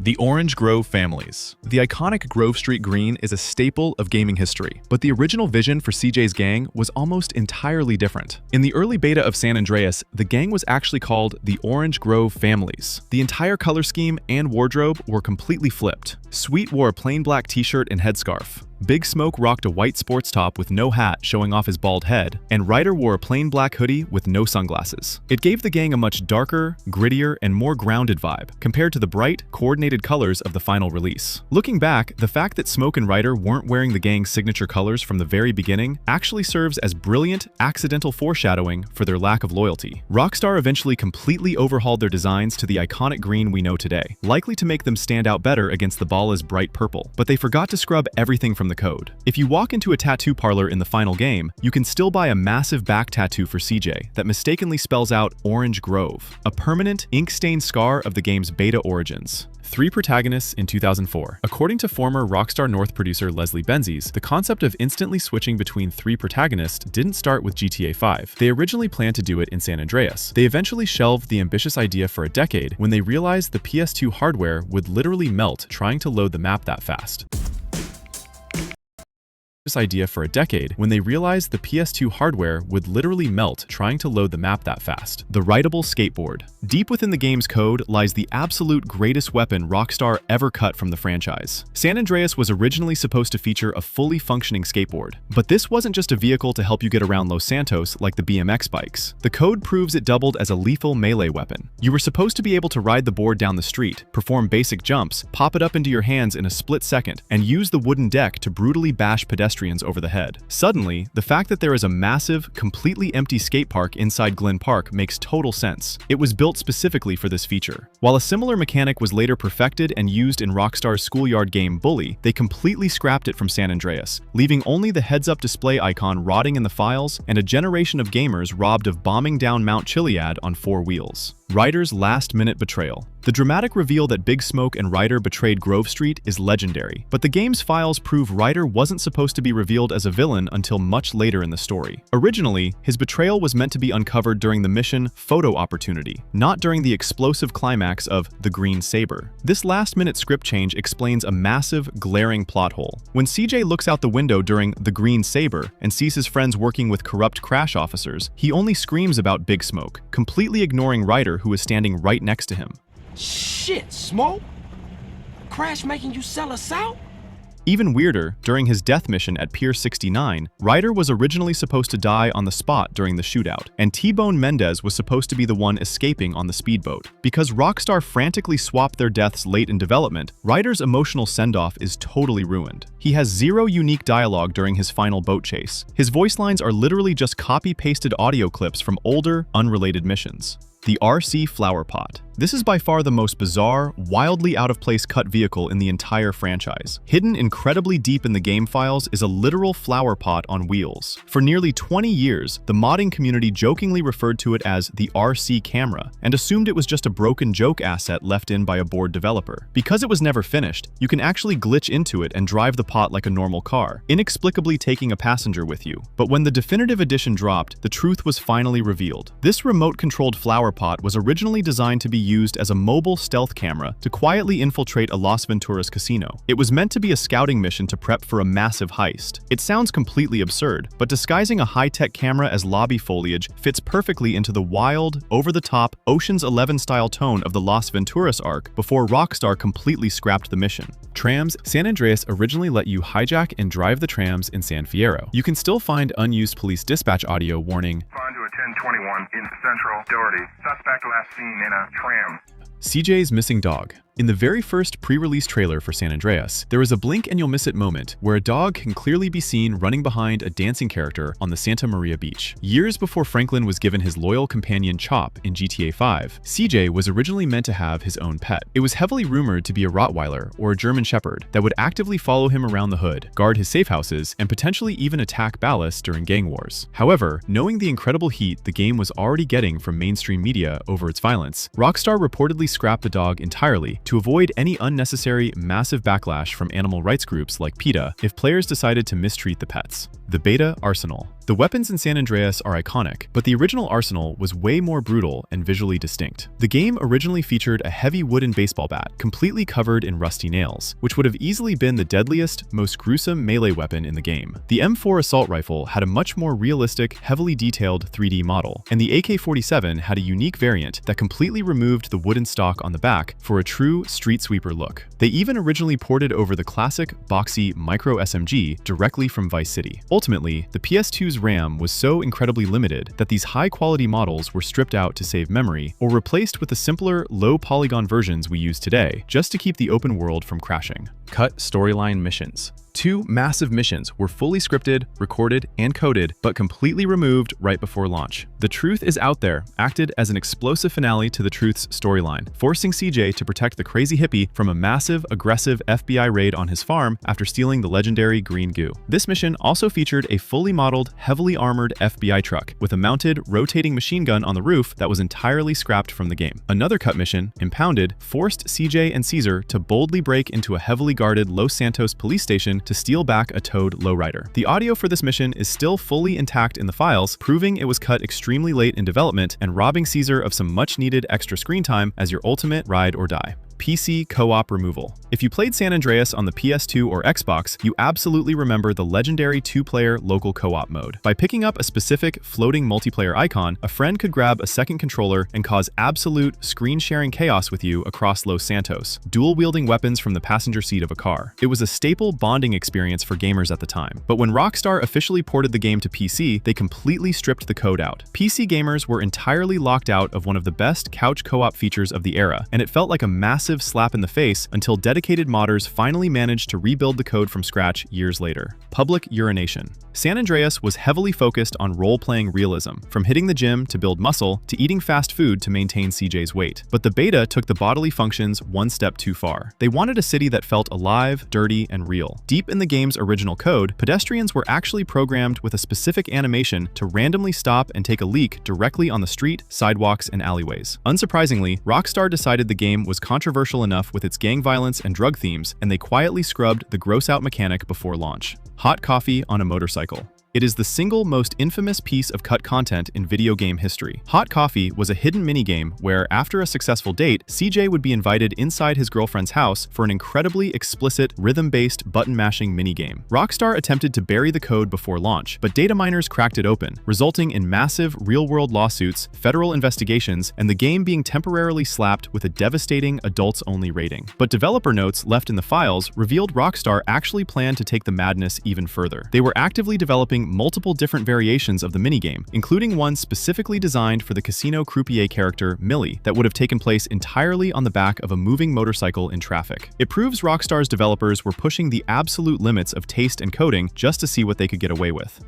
The Orange Grove families. The iconic Grove Street green is a staple of gaming history, but the original vision for CJ's gang was almost entirely different. In the early beta of San Andreas, the gang was actually called the Orange Grove families. The entire color scheme and wardrobe were completely flipped. Sweet wore a plain black t-shirt and headscarf. Big Smoke rocked a white sports top with no hat showing off his bald head, and Ryder wore a plain black hoodie with no sunglasses. It gave the gang a much darker, grittier, and more grounded vibe, compared to the bright, coordinated colors of the final release. Looking back, the fact that Smoke and Ryder weren't wearing the gang's signature colors from the very beginning actually serves as brilliant, accidental foreshadowing for their lack of loyalty. Rockstar eventually completely overhauled their designs to the iconic green we know today, likely to make them stand out better against the Bala's bright purple, but they forgot to scrub everything from the code. If you walk into a tattoo parlor in the final game, you can still buy a massive back tattoo for CJ that mistakenly spells out Orange Grove, a permanent, ink-stained scar of the game's beta origins. 3 protagonists in 2004. According to former Rockstar North producer Leslie Benzies, the concept of instantly switching between 3 protagonists didn't start with GTA 5. They originally planned to do it in San Andreas. They eventually shelved the ambitious idea for a decade when they realized the PS2 hardware would literally melt trying to load the map that fast. The PS2 hardware would literally melt trying to load the map that fast. The rideable skateboard. Deep within the game's code lies the absolute greatest weapon Rockstar ever cut from the franchise. San Andreas was originally supposed to feature a fully functioning skateboard, but this wasn't just a vehicle to help you get around Los Santos like the BMX bikes. The code proves it doubled as a lethal melee weapon. You were supposed to be able to ride the board down the street, perform basic jumps, pop it up into your hands in a split second, and use the wooden deck to brutally bash pedestrians over the head. Suddenly, the fact that there is a massive, completely empty skate park inside Glen Park makes total sense. It was built specifically for this feature. While a similar mechanic was later perfected and used in Rockstar's schoolyard game Bully, they completely scrapped it from San Andreas, leaving only the heads-up display icon rotting in the files and a generation of gamers robbed of bombing down Mount Chiliad on 4 wheels. Ryder's last-minute betrayal. The dramatic reveal that Big Smoke and Ryder betrayed Grove Street is legendary, but the game's files prove Ryder wasn't supposed to be revealed as a villain until much later in the story. Originally, his betrayal was meant to be uncovered during the mission Photo Opportunity, not during the explosive climax of The Green Saber. This last-minute script change explains a massive, glaring plot hole. When CJ looks out the window during The Green Saber and sees his friends working with corrupt crash officers, he only screams about Big Smoke, completely ignoring Ryder, who is standing right next to him. Shit, Smoke? Crash making you sell us out? Even weirder, during his death mission at Pier 69, Ryder was originally supposed to die on the spot during the shootout, and T-Bone Mendez was supposed to be the one escaping on the speedboat. Because Rockstar frantically swapped their deaths late in development, Ryder's emotional send-off is totally ruined. He has 0 unique dialogue during his final boat chase. His voice lines are literally just copy-pasted audio clips from older, unrelated missions. The RC Flower Pot. This is by far the most bizarre, wildly out-of-place cut vehicle in the entire franchise. Hidden incredibly deep in the game files is a literal flower pot on wheels. For nearly 20 years, the modding community jokingly referred to it as the RC camera and assumed it was just a broken joke asset left in by a bored developer. Because it was never finished, you can actually glitch into it and drive the pot like a normal car, inexplicably taking a passenger with you. But when the definitive edition dropped, the truth was finally revealed. This remote-controlled flower pot was originally designed to be used as a mobile stealth camera to quietly infiltrate a Las Venturas casino. It was meant to be a scouting mission to prep for a massive heist. It sounds completely absurd, but disguising a high-tech camera as lobby foliage fits perfectly into the wild, over-the-top, Ocean's 11-style tone of the Las Venturas arc before Rockstar completely scrapped the mission. Trams. San Andreas originally let you hijack and drive the trams in San Fierro. You can still find unused police dispatch audio warning, "Respond to a 1021 in Central, Doherty. Suspect last seen in a tram." CJ's missing dog. In the very first pre-release trailer for San Andreas, there is a blink and you'll miss it moment where a dog can clearly be seen running behind a dancing character on the Santa Maria beach. Years before Franklin was given his loyal companion Chop in GTA 5, CJ was originally meant to have his own pet. It was heavily rumored to be a Rottweiler or a German Shepherd that would actively follow him around the hood, guard his safe houses, and potentially even attack Ballast during gang wars. However, knowing the incredible heat the game was already getting from mainstream media over its violence, Rockstar reportedly scrapped the dog entirely to avoid any unnecessary, massive backlash from animal rights groups like PETA if players decided to mistreat the pets. The Beta Arsenal. The weapons in San Andreas are iconic, but the original arsenal was way more brutal and visually distinct. The game originally featured a heavy wooden baseball bat, completely covered in rusty nails, which would have easily been the deadliest, most gruesome melee weapon in the game. The M4 assault rifle had a much more realistic, heavily detailed 3D model, and the AK-47 had a unique variant that completely removed the wooden stock on the back for a true street sweeper look. They even originally ported over the classic, boxy micro SMG directly from Vice City. Ultimately, the PS2's RAM was so incredibly limited that these high-quality models were stripped out to save memory or replaced with the simpler, low-polygon versions we use today, just to keep the open world from crashing. Cut storyline missions. 2 massive missions were fully scripted, recorded, and coded, but completely removed right before launch. The Truth is Out There acted as an explosive finale to the Truth's storyline, forcing CJ to protect the crazy hippie from a massive, aggressive FBI raid on his farm after stealing the legendary green goo. This mission also featured a fully modeled, heavily armored FBI truck with a mounted, rotating machine gun on the roof that was entirely scrapped from the game. Another cut mission, Impounded, forced CJ and Caesar to boldly break into a heavily guarded Los Santos police station to steal back a towed lowrider. The audio for this mission is still fully intact in the files, proving it was cut extremely late in development and robbing Caesar of some much-needed extra screen time as your ultimate ride or die. PC co-op removal. If you played San Andreas on the PS2 or Xbox, you absolutely remember the legendary 2-player local co-op mode. By picking up a specific floating multiplayer icon, a friend could grab a second controller and cause absolute screen-sharing chaos with you across Los Santos, dual-wielding weapons from the passenger seat of a car. It was a staple bonding experience for gamers at the time. But when Rockstar officially ported the game to PC, they completely stripped the code out. PC gamers were entirely locked out of one of the best couch co-op features of the era, and it felt like a massive slap in the face until dedicated modders finally managed to rebuild the code from scratch years later. Public urination. San Andreas was heavily focused on role-playing realism, from hitting the gym to build muscle to eating fast food to maintain CJ's weight. But the beta took the bodily functions one step too far. They wanted a city that felt alive, dirty, and real. Deep in the game's original code, pedestrians were actually programmed with a specific animation to randomly stop and take a leak directly on the street, sidewalks, and alleyways. Unsurprisingly, Rockstar decided the game was controversial enough with its gang violence and drug themes, and they quietly scrubbed the gross-out mechanic before launch. Hot coffee on a motorcycle. It is the single most infamous piece of cut content in video game history. Hot Coffee was a hidden minigame where, after a successful date, CJ would be invited inside his girlfriend's house for an incredibly explicit, rhythm-based, button-mashing minigame. Rockstar attempted to bury the code before launch, but data miners cracked it open, resulting in massive, real-world lawsuits, federal investigations, and the game being temporarily slapped with a devastating adults-only rating. But developer notes left in the files revealed Rockstar actually planned to take the madness even further. They were actively developing multiple different variations of the minigame, including one specifically designed for the casino croupier character, Millie, that would have taken place entirely on the back of a moving motorcycle in traffic. It proves Rockstar's developers were pushing the absolute limits of taste and coding just to see what they could get away with.